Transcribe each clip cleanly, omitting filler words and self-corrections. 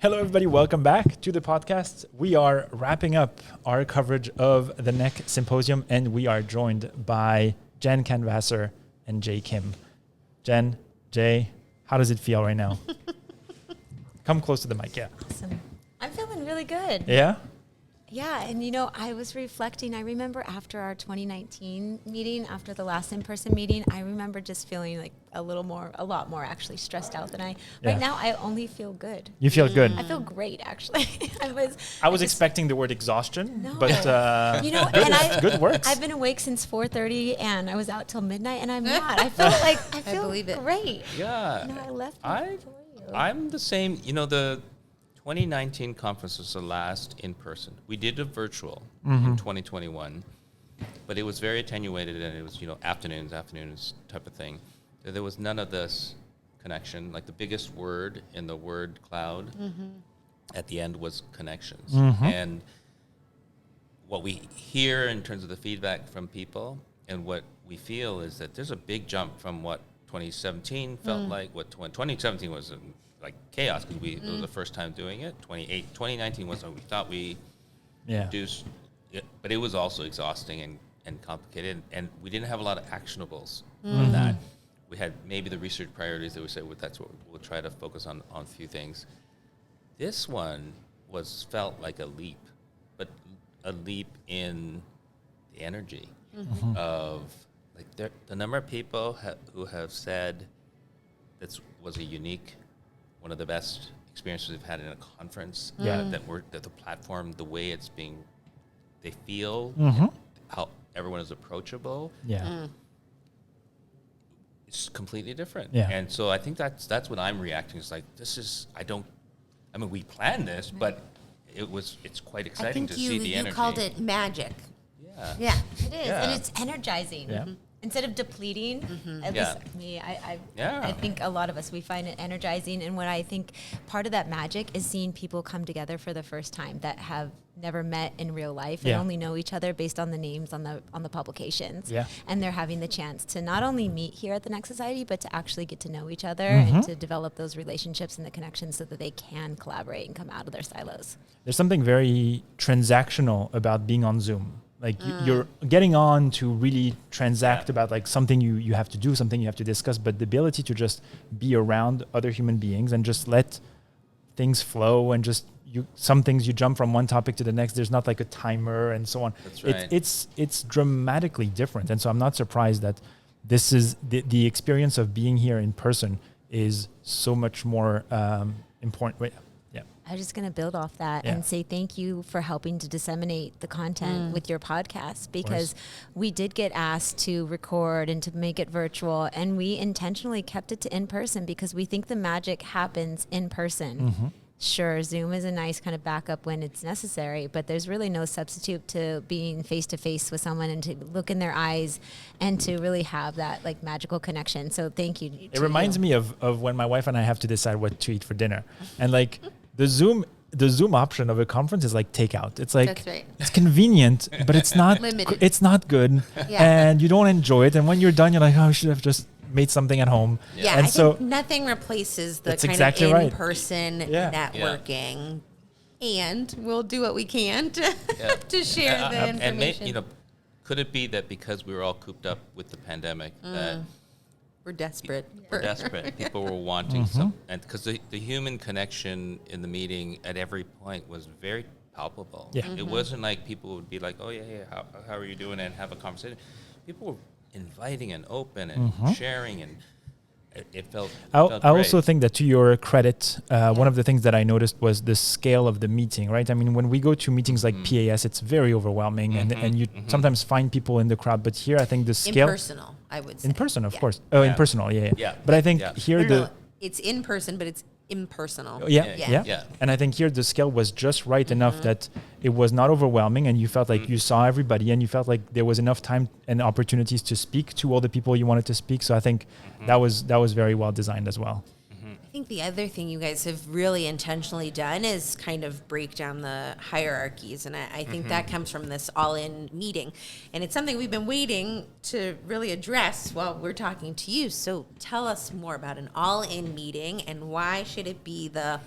Hello, everybody. Welcome back to the podcast. We are wrapping up our coverage of the NEC Symposium, and we are joined by Jenn Canvasser and Jay Kim. Jenn, Jay, how does it feel right now? Come close to the mic, yeah. Awesome. I'm feeling really good. Yeah? Yeah, and you know, I was reflecting. I remember after our 2019 meeting, after the last in-person meeting, I remember just feeling like a lot more actually stressed out than Right now, I only feel good. You feel good? I feel great, actually. I was expecting the word exhaustion, No. but you know, good, and good works. I've been awake since 4:30, and I was out till midnight, and I'm not. I feel believe it. great. Yeah. You know, I left I- for you. I'm the same. You know, the 2019 conference was the last in person. We did a virtual in 2021, but it was very attenuated, and it was, you know, afternoons type of thing. There was none of this connection. Like the biggest word in the word cloud at the end was connections. And what we hear in terms of the feedback from people and what we feel is that there's a big jump from what 2017 felt like. What 2017 was like chaos because it was the first time doing it. 2019 was when we thought we reduced it, but it was also exhausting and complicated, and we didn't have a lot of actionables from that. We had maybe the research priorities that we said, well, that's what we'll try to focus on a few things. This one felt like a leap, but a leap in the energy of like the number of people who have said this was a unique, one of the best experiences we've had in a conference. That the platform, the way it's being, they feel, how everyone is approachable. It's completely different. And so I think that's what I'm reacting. It's like, we planned this, but it's quite exciting to see the energy. You called it magic. Yeah, it is, Yeah. and it's energizing. Instead of depleting, at least me, I think a lot of us, we find it energizing. And what I think part of that magic is seeing people come together for the first time that have never met in real life and only know each other based on the names on the publications. And they're having the chance to not only meet here at the NEC Society, but to actually get to know each other and to develop those relationships and the connections so that they can collaborate and come out of their silos. There's something very transactional about being on Zoom. Like you're getting on to really transact about like something you have to do, something you have to discuss, but the ability to just be around other human beings and just let things flow and just some things you jump from one topic to the next. There's not like a timer and so on. That's right. It's dramatically different. And so I'm not surprised that this is the experience of being here in person is so much more important. Wait. I'm just going to build off that and say thank you for helping to disseminate the content with your podcast, because we did get asked to record and to make it virtual, and we intentionally kept it to in person because we think the magic happens in person. Sure, Zoom is a nice kind of backup when it's necessary, but there's really no substitute to being face-to-face with someone and to look in their eyes and to really have that like magical connection. So thank you. It reminds me of when my wife and I have to decide what to eat for dinner. And like the Zoom option of a conference is like takeout. It's like, That's right. It's convenient, but it's not Limited. It's not good, and you don't enjoy it. And when you're done, you're like, oh, I should have just made something at home. Yeah, and I so think nothing replaces the That's kind exactly of right. in-person networking. And we'll do what we can to share the information. And could it be that because we were all cooped up with the pandemic that we're desperate. people were wanting some, and because the human connection in the meeting at every point was very palpable. It wasn't like people would be like, oh yeah, how are you doing, and have a conversation. People were inviting and open and sharing, and it felt I also great. think that to your credit, one of the things that I noticed was the scale of the meeting, right? I mean, when we go to meetings like PAS, it's very overwhelming, and you sometimes find people in the crowd. But here, I think the scale... Impersonal, I would say. In person, of course. Oh, impersonal, yeah. But I think here No, it's in person, but it's impersonal. Yeah. And I think here the scale was just right enough that it was not overwhelming, and you felt like you saw everybody, and you felt like there was enough time and opportunities to speak to all the people you wanted to speak. So I think that was very well designed as well. I think the other thing you guys have really intentionally done is kind of break down the hierarchies. And I think that comes from this all-in meeting. And it's something we've been waiting to really address while we're talking to you. So tell us more about an all-in meeting, and why should it be the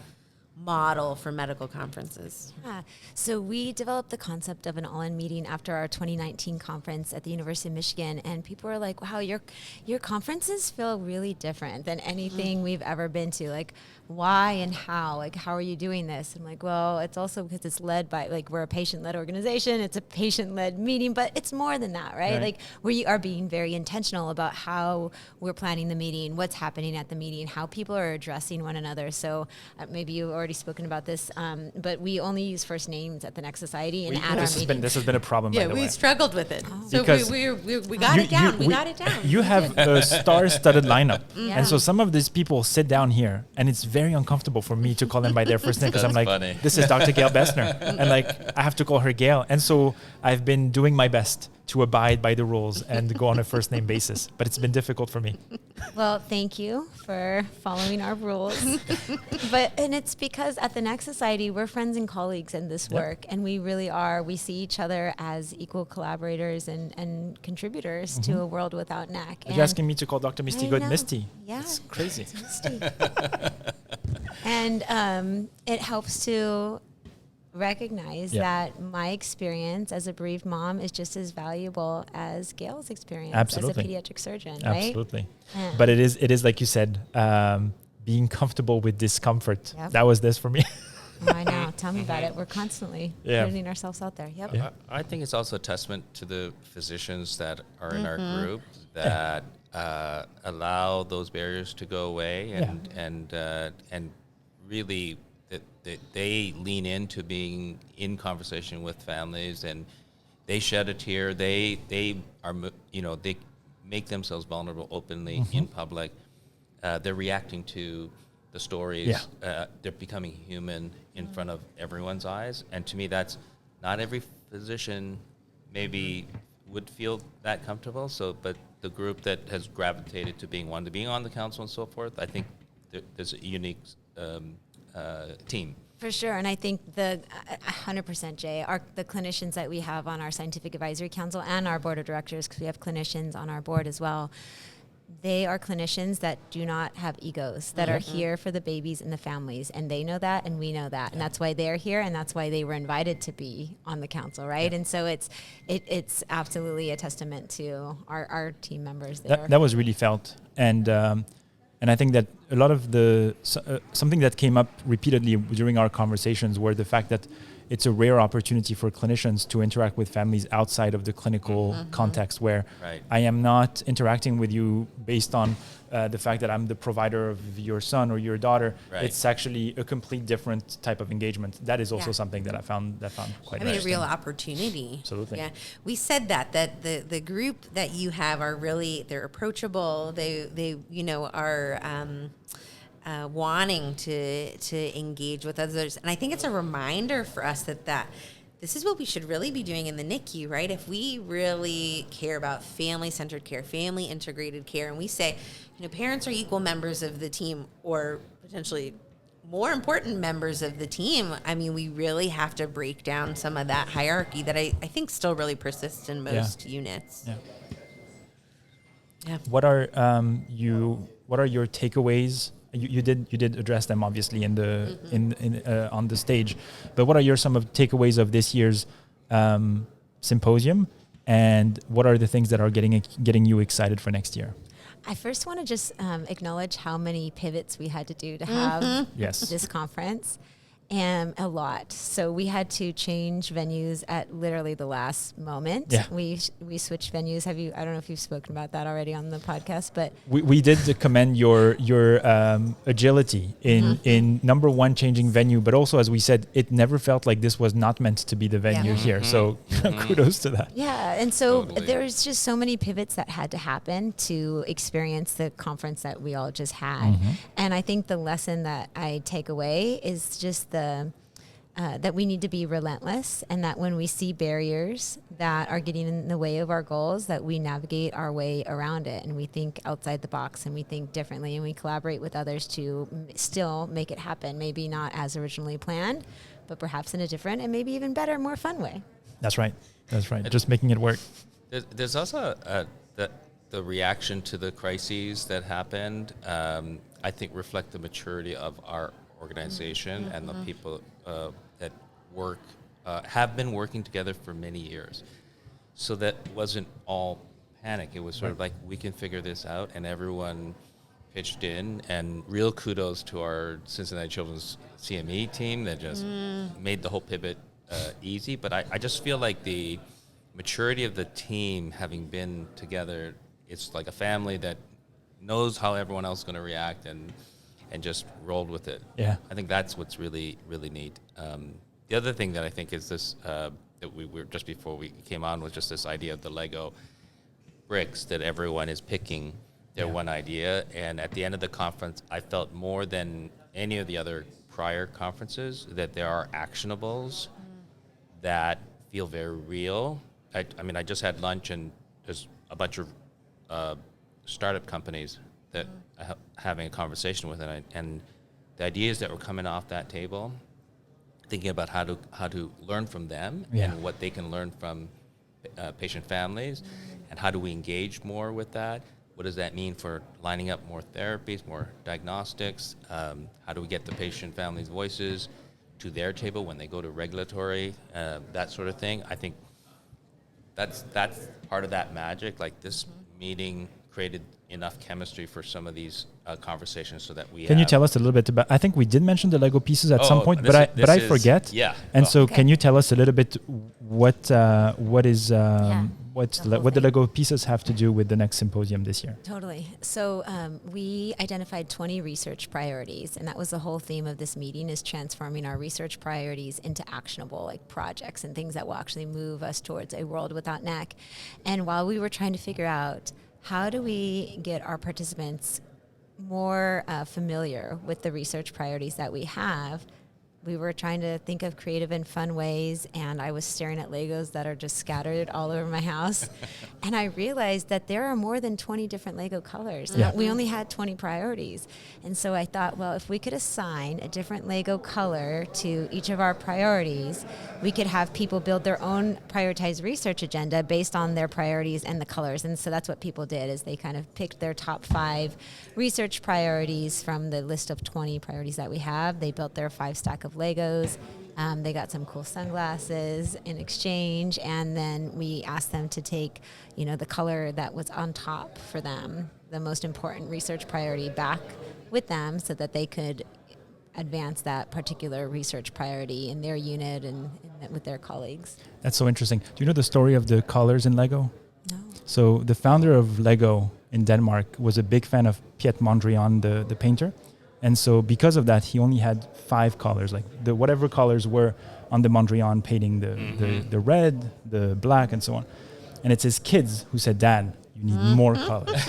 model for medical conferences? Yeah. So we developed the concept of an all-in meeting after our 2019 conference at the University of Michigan, and people were like, wow, your conferences feel really different than anything we've ever been to. Like, why and how? Like, how are you doing this? I'm like, well, it's also because it's led by, like, we're a patient-led organization. It's a patient-led meeting, but it's more than that, right? Like, we are being very intentional about how we're planning the meeting, what's happening at the meeting, how people are addressing one another. So maybe you've already spoken about this, but we only use first names at the NEC Society and at our meeting. This has been a problem, by the way. We struggled with it. So Because we got it down. We got it down. You have a star-studded lineup. And so some of these people sit down here, and it's very uncomfortable for me to call them by their first name because I'm like, funny. this is Dr. Gail Bessner. And like, I have to call her Gail. And so I've been doing my best to abide by the rules and go on a first name basis. But it's been difficult for me. Well, thank you for following our rules. And it's because at the NEC Society, we're friends and colleagues in this work. And we really are. We see each other as equal collaborators and contributors to a world without NEC. You're asking me to call Dr. Misty Good Misty. Yeah. It's crazy. It's Misty. And it helps to recognize that my experience as a bereaved mom is just as valuable as Gail's experience as a pediatric surgeon, right? Absolutely. Yeah. But it is like you said, being comfortable with discomfort. Yep. That was this for me. I know. Tell me about it. We're constantly putting ourselves out there. Yep. I think it's also a testament to the physicians that are in our group that allow those barriers to go away and really that they lean into being in conversation with families, and they shed a tear. They are, they make themselves vulnerable openly in public. They're reacting to the stories. They're becoming human in front of everyone's eyes. And to me, that's not every physician maybe would feel that comfortable. So, but the group that has gravitated to being on the council and so forth, I think there's a unique team. For sure, and I think 100% Jay, the clinicians that we have on our scientific advisory council and our board of directors, because we have clinicians on our board as well, they are clinicians that do not have egos, that are here for the babies and the families, and they know that, and we know that, and that's why they're here, and that's why they were invited to be on the council, right? And so it's absolutely a testament to our team members there. That was really felt, and I think that a lot of something that came up repeatedly during our conversations were the fact that it's a rare opportunity for clinicians to interact with families outside of the clinical context, where I am not interacting with you based on the fact that I'm the provider of your son or your daughter. It's actually a complete different type of engagement. That is also something that I found quite interesting. A real opportunity. Absolutely. Yeah. We said that the group that you have are really, they're approachable. They are wanting to engage with others. And I think it's a reminder for us that this is what we should really be doing in the NICU, right? If we really care about family-centered care, family-integrated care, and we say, parents are equal members of the team, or potentially more important members of the team, I mean, we really have to break down some of that hierarchy that I think still really persists in most units. Yeah. What are your takeaways? You did address them obviously in the on the stage, but what are some of takeaways of this year's symposium, and what are the things that are getting you excited for next year? I first want to just acknowledge how many pivots we had to do to have this conference. A lot. So we had to change venues at literally the last moment. Yeah. We switched venues. I don't know if you've spoken about that already on the podcast, but we did commend your agility in number one, changing venue, but also, as we said, it never felt like this was not meant to be the venue here. So kudos to that. Yeah. And so there's just so many pivots that had to happen to experience the conference that we all just had. And I think the lesson that I take away is just that we need to be relentless, and that when we see barriers that are getting in the way of our goals, that we navigate our way around it, and we think outside the box, and we think differently, and we collaborate with others to still make it happen. Maybe not as originally planned, but perhaps in a different and maybe even better, more fun way. That's right. Just making it work. There's also the reaction to the crises that happened, I think reflect the maturity of our organization and the people that work have been working together for many years. So that wasn't all panic. It was sort of like, we can figure this out, and everyone pitched in. And real kudos to our Cincinnati Children's CME team that just made the whole pivot easy. But I just feel like the maturity of the team, having been together, it's like a family that knows how everyone else is going to react and just rolled with it. Yeah. I think that's what's really, really neat. The other thing that I think is this, that we were just before we came on, was just this idea of the Lego bricks that everyone is picking their one idea. And at the end of the conference, I felt more than any of the other prior conferences that there are actionables that feel very real. I mean, I just had lunch, and there's a bunch of startup companies that I'm having a conversation with, and the ideas that were coming off that table, thinking about how to learn from them and what they can learn from patient families, and how do we engage more with that? What does that mean for lining up more therapies, more diagnostics? How do we get the patient families' voices to their table when they go to regulatory, that sort of thing? I think that's part of that magic. Like, this meeting created enough chemistry for some of these conversations, so that we Can you tell us a little bit about, I think we did mention the Lego pieces at some point, but I forget. Yeah. And so can you tell us a little bit what the Lego pieces have to do with the next symposium this year? Totally. So we identified 20 research priorities, and that was the whole theme of this meeting, is transforming our research priorities into actionable, like, projects and things that will actually move us towards a world without NEC. And while we were trying to figure out how do we get our participants more familiar with the research priorities that we have, we were trying to think of creative and fun ways, and I was staring at Legos that are just scattered all over my house. And I realized that there are more than 20 different Lego colors. Yeah. We only had 20 priorities. And so I thought, well, if we could assign a different Lego color to each of our priorities, we could have people build their own prioritized research agenda based on their priorities and the colors. And so that's what people did, is they kind of picked their top 5 research priorities from the list of 20 priorities that we have. They built their 5 stack of Legos. They got some cool sunglasses in exchange, and then we asked them to take, the color that was on top for them, the most important research priority, back with them so that they could advance that particular research priority in their unit and with their colleagues. That's so interesting. Do you know the story of the colors in Lego? No. So the founder of Lego in Denmark was a big fan of Piet Mondrian, the painter. And so because of that, he only had 5 colors, like whatever colors were on the Mondrian painting, the red, the black, and so on. And it's his kids who said, "Dad, you need more colors."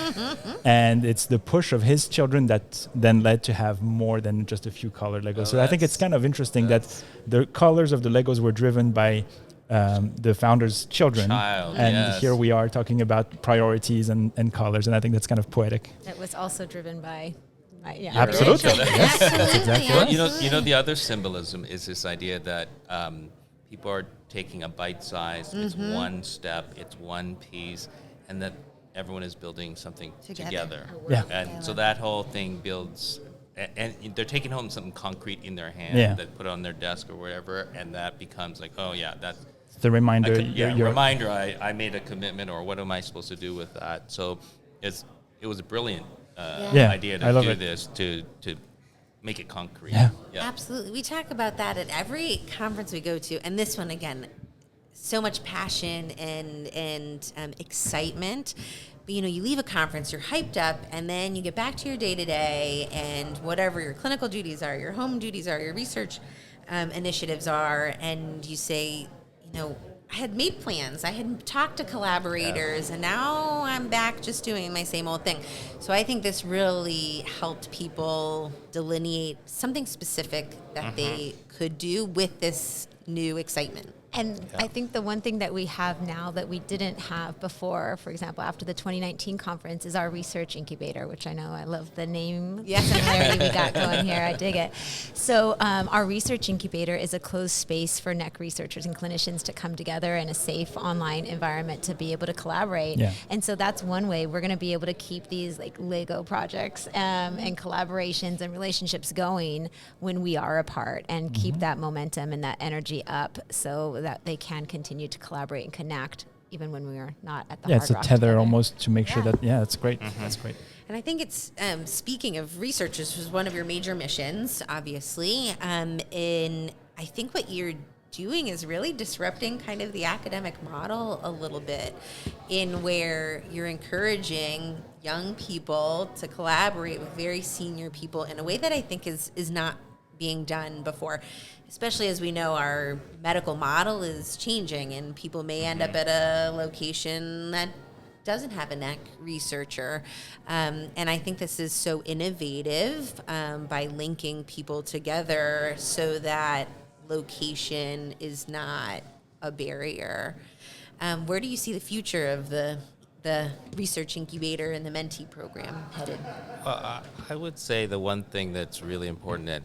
And it's the push of his children that then led to have more than just a few colored Legos. So I think it's kind of interesting that the colors of the Legos were driven by the founder's children. Here we are talking about priorities and colors. And I think that's kind of poetic. It was also driven by... Absolutely. Yes, that's exactly right. You know, the other symbolism is this idea that people are taking a bite size. It's one step. It's one piece, and that everyone is building something together. Yeah. And so that whole thing builds, and they're taking home something concrete in their hand that put on their desk or whatever, and that becomes like, oh yeah, that's the reminder. Reminder. I made a commitment, or what am I supposed to do with that? So it was a brilliant idea to do this, to make it concrete. Yeah. Absolutely. We talk about that at every conference we go to, and this one, again, so much passion and excitement. But, you leave a conference, you're hyped up, and then you get back to your day-to-day, and whatever your clinical duties are, your home duties are, your research initiatives are, and you say, I had made plans, I had talked to collaborators, and now I'm back just doing my same old thing. So I think this really helped people delineate something specific that they could do with this new excitement. And I think the one thing that we have now that we didn't have before, for example, after the 2019 conference, is our research incubator, which I know I love the name similarity we got going here. I dig it. So our research incubator is a closed space for NEC researchers and clinicians to come together in a safe online environment to be able to collaborate. Yeah. And so that's one way we're going to be able to keep these like Lego projects and collaborations and relationships going when we are apart, and keep that momentum and that energy up so that they can continue to collaborate and connect even when we are not at the Hard it's a Rock tether together. almost to make sure that, that's great. That's great. And I think it's, speaking of research, this was one of your major missions, obviously. And I think what you're doing is really disrupting kind of the academic model a little bit, in where you're encouraging young people to collaborate with very senior people in a way that I think is not being done before, especially as we know our medical model is changing and people may end up at a location that doesn't have a NEC researcher. And I think this is so innovative by linking people together so that location is not a barrier. Where do you see the future of the research incubator and the mentee program headed? I would say the one thing that's really important that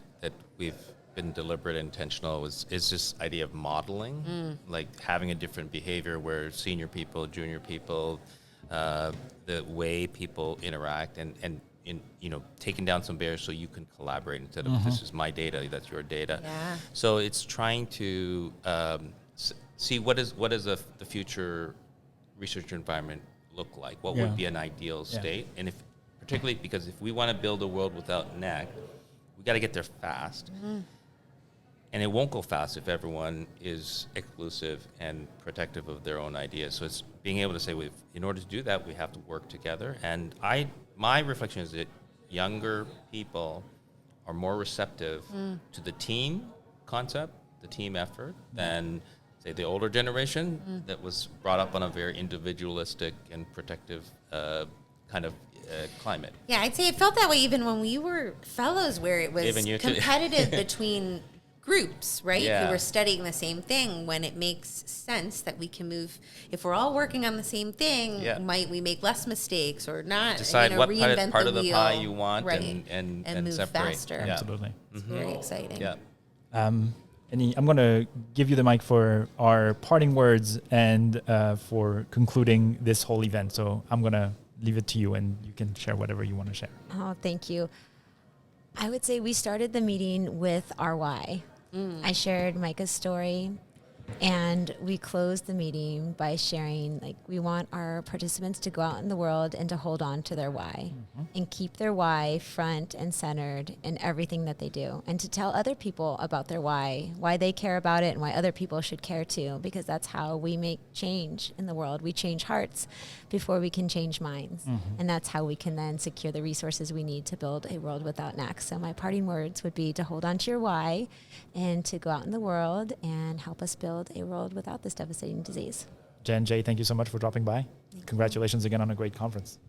we've been deliberate and intentional is this idea of modeling, like having a different behavior where senior people, junior people, the way people interact, and taking down some barriers so you can collaborate instead of this is my data, that's your data. Yeah. So it's trying to see what is the future research environment look like? What would be an ideal state? And if particularly because if we want to build a world without NEC, we got to get there fast. And it won't go fast if everyone is exclusive and protective of their own ideas. So it's being able to say, in order to do that, we have to work together. And my reflection is that younger people are more receptive to the team concept, the team effort, than, say, the older generation that was brought up on a very individualistic and protective kind of climate. Yeah, I'd say it felt that way even when we were fellows, where it was competitive between groups, right? Yeah. Who were studying the same thing, when it makes sense that we can move. If we're all working on the same thing, might we make less mistakes or not? Decide what reinvent part the of the wheel, pie you want, right, and move separate. faster. Yeah. Absolutely. It's very exciting. Yeah. I'm going to give you the mic for our parting words and for concluding this whole event. So I'm going to leave it to you, and you can share whatever you want to share. Oh, thank you. I would say we started the meeting with our why. I shared Micah's story, and we closed the meeting by sharing, like, we want our participants to go out in the world and to hold on to their why and keep their why front and centered in everything that they do, and to tell other people about their why they care about it, and why other people should care too, because that's how we make change in the world. We change hearts before we can change minds, and that's how we can then secure the resources we need to build a world without NEC. So my parting words would be to hold on to your why and to go out in the world and help us build a world without this devastating disease. Jenn, Jay, thank you so much for dropping by. Congratulations again on a great conference.